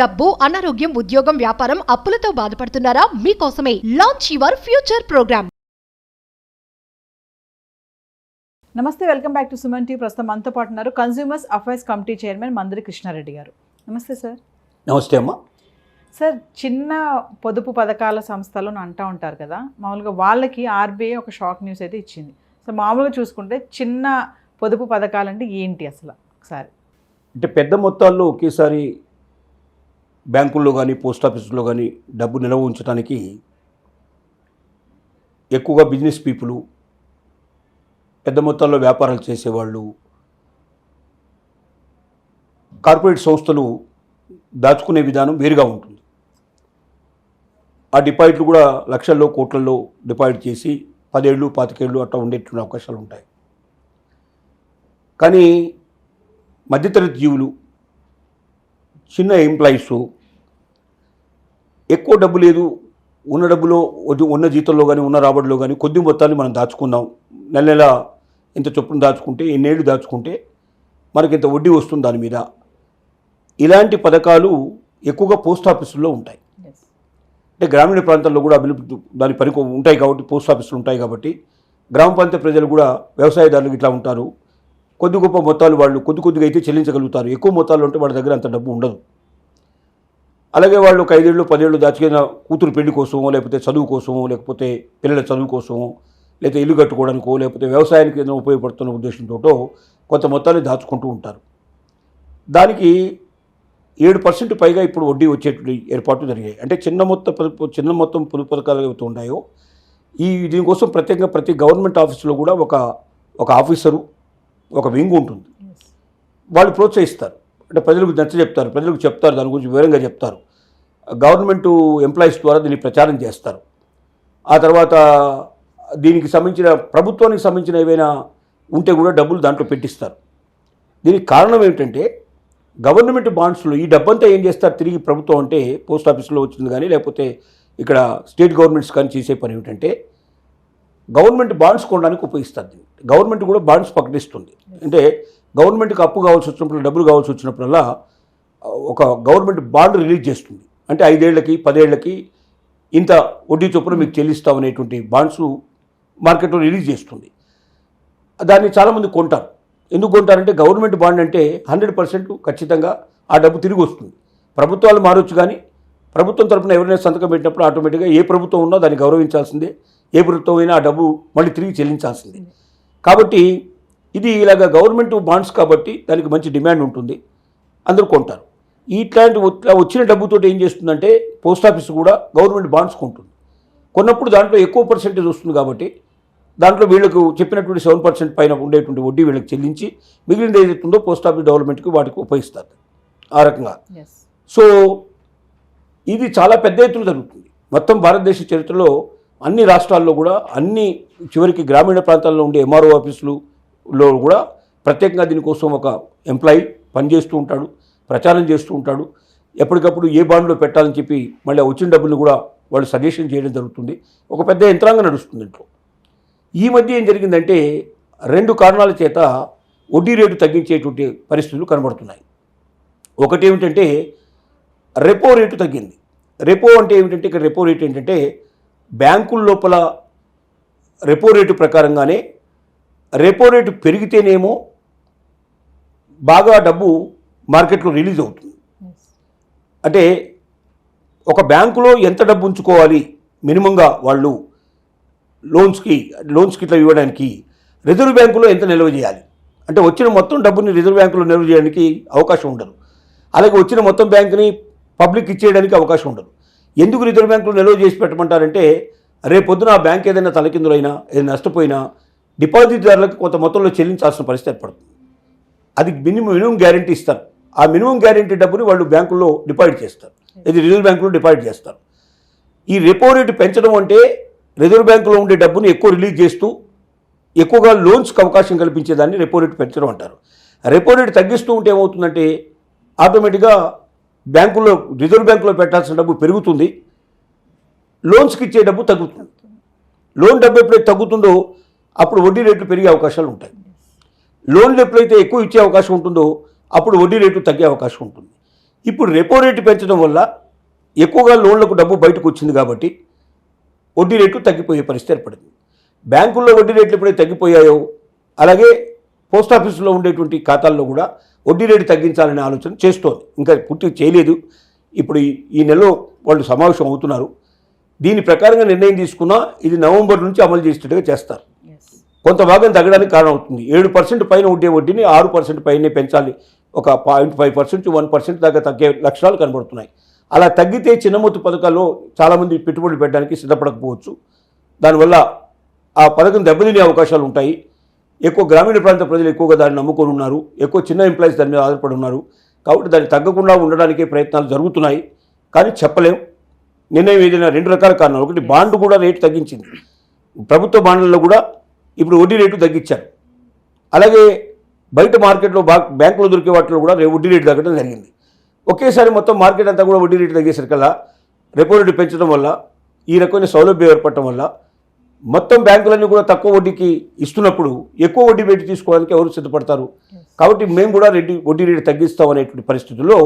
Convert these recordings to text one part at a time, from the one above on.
డబ్బు, అనారోగ్యం, ఉద్యోగం, వ్యాపారం, అప్పులతో బాధపడుతున్నారా? మీకోసమే లాంచ్ యువర్ ఫ్యూచర్ ప్రోగ్రామ్. నమస్తే, welcome back to Suman TV. ప్రస్తుతం మనతో పాటు ఉన్నారు consumers affairs committee chairman Mandiri Krishna Reddy గారు. నమస్తే సార్. నమస్తే అమ్మా. సార్, చిన్న పొదుపు పథకాల సంస్థలను అంటూ ఉంటారు కదా, మామూలుగా వాళ్ళకి ఆర్బీఐ ఒక షాక్ న్యూస్ అయితే ఇచ్చింది. సో మామూలుగా చూసుకుంటే చిన్న పొదుపు పథకాలంటే ఏంటి అసలు ఒకసారి? అంటే పెద్ద మొత్తాల్లో ఒకేసారి బ్యాంకుల్లో కానీ పోస్ట్ ఆఫీసులో కానీ డబ్బు నిల్వ ఉంచడానికి ఎక్కువగా బిజినెస్ పీపుల్, పెద్ద మొత్తాల్లో వ్యాపారాలు చేసేవాళ్ళు, కార్పొరేట్ సంస్థలు దాచుకునే విధానం వేరుగా ఉంటుంది. ఆ డిపాజిట్లు కూడా లక్షల్లో కోట్లలో డిపాజిట్ చేసి 10 ఏళ్ళు 25 ఏళ్ళు అట్లా ఉండేటువంటి అవకాశాలు ఉంటాయి. కానీ మధ్యతరగతి జీవులు, చిన్న ఎంప్లాయీస్, ఎక్కువ డబ్బు లేదు, ఉన్న డబ్బులో ఉన్న జీతంలో కానీ ఉన్న రాబడిలో కానీ కొద్ది మొత్తాన్ని మనం దాచుకున్నాం, నెల నెల ఇంత చొప్పున దాచుకుంటే, ఎన్నేళ్ళు దాచుకుంటే మనకి ఇంత వడ్డీ వస్తుంది దాని మీద, ఇలాంటి పథకాలు ఎక్కువగా పోస్ట్ ఆఫీసుల్లో ఉంటాయి. అంటే గ్రామీణ ప్రాంతాల్లో కూడా దాని పని ఉంటాయి కాబట్టి, పోస్ట్ ఆఫీసులు ఉంటాయి కాబట్టి గ్రామ ప్రాంత ప్రజలు కూడా, వ్యవసాయదారులు ఇట్లా ఉంటారు, కొద్ది గొప్ప మొత్తాలు వాళ్ళు కొద్దిగా అయితే చెల్లించగలుగుతారు. ఎక్కువ మొత్తాలు ఉంటే వాళ్ళ దగ్గర అంత డబ్బు ఉండదు. అలాగే వాళ్ళు ఒక 5 ఏళ్ళు 10 ఏళ్ళు దాచుకున్న కూతురు పెళ్లి కోసమో, లేకపోతే చదువు కోసమో, లేకపోతే పిల్లల చదువు కోసమో, లేకపోతే ఇల్లు కట్టుకోవడానికో, లేకపోతే వ్యవసాయానికి ఏదైనా ఉపయోగపడుతున్న ఉద్దేశంతో కొంత మొత్తాన్ని దాచుకుంటూ ఉంటారు. దానికి 7% పైగా ఇప్పుడు వడ్డీ వచ్చేటువంటి ఏర్పాట్లు జరిగాయి. అంటే చిన్న మొత్తం పొదుపు పథకాలు ఏవైతే ఉన్నాయో దీనికోసం ప్రత్యేకంగా ప్రతి గవర్నమెంట్ ఆఫీసులో కూడా ఒక ఆఫీసరు, ఒక వింగ్ ఉంటుంది. వాళ్ళు ప్రోత్సహిస్తారు. అంటే ప్రజలకు చెప్తారు, ప్రజలకు చెప్తారు, దాని గురించి వివరంగా చెప్తారు. గవర్నమెంట్ ఎంప్లాయీస్ ద్వారా దీన్ని ప్రచారం చేస్తారు. ఆ తర్వాత దీనికి సంబంధించిన ప్రభుత్వానికి సంబంధించిన ఏవైనా ఉంటే కూడా డబ్బులు దాంట్లో పెట్టిస్తారు. దీనికి కారణం ఏమిటంటే, గవర్నమెంట్ బాండ్స్లో ఈ డబ్బంతా ఏం చేస్తారు తిరిగి ప్రభుత్వం అంటే, పోస్ట్ ఆఫీసులో వచ్చింది కానీ లేకపోతే ఇక్కడ స్టేట్ గవర్నమెంట్స్ కానీ చేసే పని ఏమిటంటే, గవర్నమెంట్ బాండ్స్ కొనడానికి ఉపయోగిస్తారు. దీన్ని గవర్నమెంట్ కూడా బాండ్స్ ప్రకటిస్తుంది. అంటే గవర్నమెంట్కి అప్పు కావాల్సి వచ్చినప్పుడు, డబ్బులు కావాల్సి వచ్చినప్పుడల్లా ఒక గవర్నమెంట్ బాండ్ రిలీజ్ చేస్తుంది. అంటే 5 ఏళ్లకి 10 ఏళ్లకి ఇంత వడ్డీ చొప్పున మీకు చెల్లిస్తామనేటువంటి బాండ్స్ మార్కెట్లో రిలీజ్ చేస్తుంది. దాన్ని చాలామంది కొంటారు. ఎందుకు కొంటారంటే, గవర్నమెంట్ బాండ్ అంటే 100% ఖచ్చితంగా ఆ డబ్బు తిరిగి వస్తుంది. ప్రభుత్వాలు మారొచ్చు కానీ ప్రభుత్వం తరఫున ఎవరైనా సంతకం పెట్టినప్పుడు ఆటోమేటిక్గా ఏ ప్రభుత్వం ఉన్నా దాన్ని గౌరవించాల్సిందే, ఏ ప్రభుత్వం అయినా ఆ డబ్బు మళ్ళీ తిరిగి చెల్లించాల్సిందే. కాబట్టి ఇది ఇలాగ గవర్నమెంట్ బాండ్స్ కాబట్టి దానికి మంచి డిమాండ్ ఉంటుంది, అందరూ కొంటారు. ఇట్లాంటి వచ్చిన డబ్బుతో ఏం చేస్తుందంటే, పోస్ట్ ఆఫీస్ కూడా గవర్నమెంట్ బాండ్స్ కొంటుంది. కొన్నప్పుడు దాంట్లో ఎక్కువ పర్సెంటేజ్ వస్తుంది కాబట్టి దాంట్లో వీళ్ళకు చెప్పినటువంటి 7% పైన ఉండేటువంటి వడ్డీ వీళ్ళకి చెల్లించి మిగిలిన ఏదైతుందో పోస్ట్ ఆఫీస్ డెవలప్మెంట్కి వాటికి ఉపయోగిస్తారు. ఆ రకంగా సో ఇది చాలా పెద్ద ఎత్తున జరుగుతుంది. మొత్తం భారతదేశ చరిత్రలో అన్ని రాష్ట్రాల్లో కూడా, అన్ని చివరికి గ్రామీణ ప్రాంతాల్లో ఉండే ఎంఆర్ఓ ఆఫీసులలో కూడా ప్రత్యేకంగా దీనికోసం ఒక ఎంప్లాయీ పనిచేస్తూ ఉంటాడు, ప్రచారం చేస్తూ ఉంటాడు. ఎప్పటికప్పుడు ఏ బాండ్లో పెట్టాలని చెప్పి మళ్ళీ వచ్చిన డబ్బులు కూడా వాళ్ళు సజెషన్ చేయడం జరుగుతుంది. ఒక పెద్ద యంత్రాంగం నడుస్తుంది ఇంట్లో. ఈ మధ్య ఏం జరిగిందంటే, 2 కారణాల చేత వడ్డీ రేటు తగ్గించేటువంటి పరిస్థితులు కనబడుతున్నాయి. ఒకటి ఏమిటంటే, రెపో రేటు తగ్గింది. రెపో అంటే ఏమిటంటే, ఇక్కడ రెపో రేటు ఏంటంటే, బ్యాంకుల లోపల రెపో రేటు ప్రకారంగానే రెపో రేటు పెరిగితేనేమో బాగా డబ్బు మార్కెట్లో రిలీజ్ అవుతుంది. అంటే ఒక బ్యాంకులో ఎంత డబ్బు ఉంచుకోవాలి మినిమంగా వాళ్ళు లోన్స్కి ఇట్లా ఇవ్వడానికి, రిజర్వ్ బ్యాంకులో ఎంత నిల్వ చేయాలి, అంటే వచ్చిన మొత్తం డబ్బుని రిజర్వ్ బ్యాంకులో నిల్వ చేయడానికి అవకాశం ఉండదు. అలాగే వచ్చిన మొత్తం బ్యాంకుని పబ్లిక్ ఇచ్చేయడానికి అవకాశం ఉండదు. ఎందుకు రిజర్వ్ బ్యాంకులో నిల్వ చేసి పెట్టమంటారంటే, రేపొద్దున ఆ బ్యాంక్ ఏదైనా తలకిందులైనా, ఏదైనా నష్టపోయినా డిపాజిట్దారులకు కొంత మొత్తంలో చెల్లించాల్సిన పరిస్థితి ఏర్పడుతుంది. అది మినిమం గ్యారెంటీ ఇస్తారు. ఆ మినిమం గ్యారెంటీ డబ్బుని వాళ్ళు బ్యాంకుల్లో డిపాజిట్ చేస్తారు, ఇది రిజర్వ్ బ్యాంకులో డిపాజిట్ చేస్తారు. ఈ రెపో రేటు పెంచడం అంటే, రిజర్వ్ బ్యాంకులో ఉండే డబ్బుని ఎక్కువ రిలీజ్ చేస్తూ ఎక్కువగా లోన్స్కి అవకాశం కల్పించేదాన్ని రెపో రేటు పెంచడం అంటారు. రెపో రేటు తగ్గిస్తూ ఉంటే ఏమవుతుందంటే, ఆటోమేటిక్గా బ్యాంకుల్లో, రిజర్వ్ బ్యాంకులో పెట్టాల్సిన డబ్బు పెరుగుతుంది, లోన్స్కి ఇచ్చే డబ్బు తగ్గుతుంది. లోన్ డబ్బు ఎప్పుడైతే తగ్గుతుందో అప్పుడు వడ్డీ రేట్లు పెరిగే అవకాశాలు ఉంటాయి. లోన్లు ఎప్పుడైతే ఎక్కువ ఇచ్చే అవకాశం ఉంటుందో అప్పుడు వడ్డీ రేటు తగ్గే అవకాశం ఉంటుంది. ఇప్పుడు రెపో రేటు పెంచడం వల్ల ఎక్కువగా లోన్లకు డబ్బు బయటకు వచ్చింది కాబట్టి వడ్డీ రేట్లు తగ్గిపోయే పరిస్థితి ఏర్పడింది. బ్యాంకుల్లో వడ్డీ రేట్లు ఎప్పుడైతే తగ్గిపోయాయో అలాగే పోస్ట్ ఆఫీసులో ఉండేటువంటి ఖాతాల్లో కూడా వడ్డీ రేటు తగ్గించాలనే ఆలోచన చేస్తోంది. ఇంకా పూర్తి చేయలేదు. ఇప్పుడు ఈ నెలలో వాళ్ళు సమావేశం అవుతున్నారు. దీని ప్రకారంగా నిర్ణయం తీసుకున్నా ఇది నవంబర్ నుంచి అమలు చేసేట్టుగా చేస్తారు. కొంత భాగం తగ్గడానికి కారణం అవుతుంది. 7% పైన ఉండే వడ్డీని 6% పైనే పెంచాలి. ఒక 0.5% 1% దాకా తగ్గే లక్షణాలు కనబడుతున్నాయి. అలా తగ్గితే చిన్న మొత్తు పథకాల్లో చాలామంది పెట్టుబడులు పెట్టడానికి సిద్ధపడకపోవచ్చు. దానివల్ల ఆ పథకం దెబ్బతినే అవకాశాలు ఉంటాయి. ఎక్కువ గ్రామీణ ప్రాంత ప్రజలు ఎక్కువగా దాన్ని నమ్ముకొని ఉన్నారు. ఎక్కువ చిన్న ఎంప్లాయీస్ దాని మీద ఆధారపడి ఉన్నారు. కాబట్టి దాన్ని తగ్గకుండా ఉండడానికే ప్రయత్నాలు జరుగుతున్నాయి. కానీ చెప్పలేం. నిర్ణయం ఏదైనా 2 రకాల కారణాలు. ఒకటి, బాండ్ కూడా రేటు తగ్గించింది. ప్రభుత్వ బాండ్లలో కూడా ఇప్పుడు వడ్డీ రేటు తగ్గించారు. అలాగే బయట మార్కెట్లో బ్యాంకులో దొరికే వాటిలో కూడా వడ్డీ రేటు తగ్గడం జరిగింది. ఒకేసారి మొత్తం మార్కెట్ అంతా కూడా వడ్డీ రేటు తగ్గేసరికల్లా రెపో రేటు పెంచడం వల్ల ఈ రకమైన సౌలభ్యం ఏర్పడటం వల్ల మొత్తం బ్యాంకులన్నీ కూడా తక్కువ వడ్డీకి ఇస్తున్నప్పుడు ఎక్కువ వడ్డీ పెట్టి తీసుకోవడానికి ఎవరు సిద్ధపడతారు? కాబట్టి మేము కూడా వడ్డీ రేటు తగ్గిస్తాం అనేటువంటి పరిస్థితుల్లో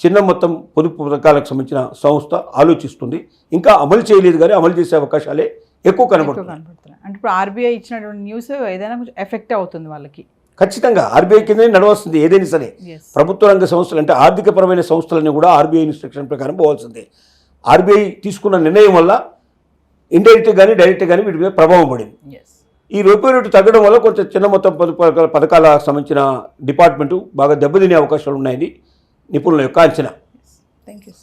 చిన్న మొత్తం పొదుపు పథకాలకు సంబంధించిన సంస్థ ఆలోచిస్తుంది. ఇంకా అమలు చేయలేదు, కానీ అమలు చేసే అవకాశాలే ఎక్కువ కనబడుతున్నాయి. అంటే ఇప్పుడు ఆర్బీఐ ఇచ్చినటువంటి న్యూస్ ఏదైనా కొంచెం ఎఫెక్ట్ అవుతుంది వాళ్ళకి. ఖచ్చితంగా ఆర్బీఐ కిందనే నడవస్తుంది ఏదైనా సరే. ప్రభుత్వ రంగ సంస్థలు అంటే ఆర్థికపరమైన సంస్థలన్నీ కూడా ఆర్బీఐ ఇన్స్ట్రక్షన్ ప్రకారం పోవాల్సిందే. ఆర్బీఐ తీసుకున్న నిర్ణయం వల్ల ఇండైరెక్ట్ కానీ డైరెక్ట్ కానీ వీటి మీద ప్రభావం పడింది. ఈ రెపో రేటు తగ్గడం వల్ల కొంచెం చిన్న మొత్తం పథకాలకు సంబంధించిన డిపార్ట్మెంటు బాగా దెబ్బతినే అవకాశాలు ఉన్నాయని నిపుణుల యొక్క అంచనా. Thank you.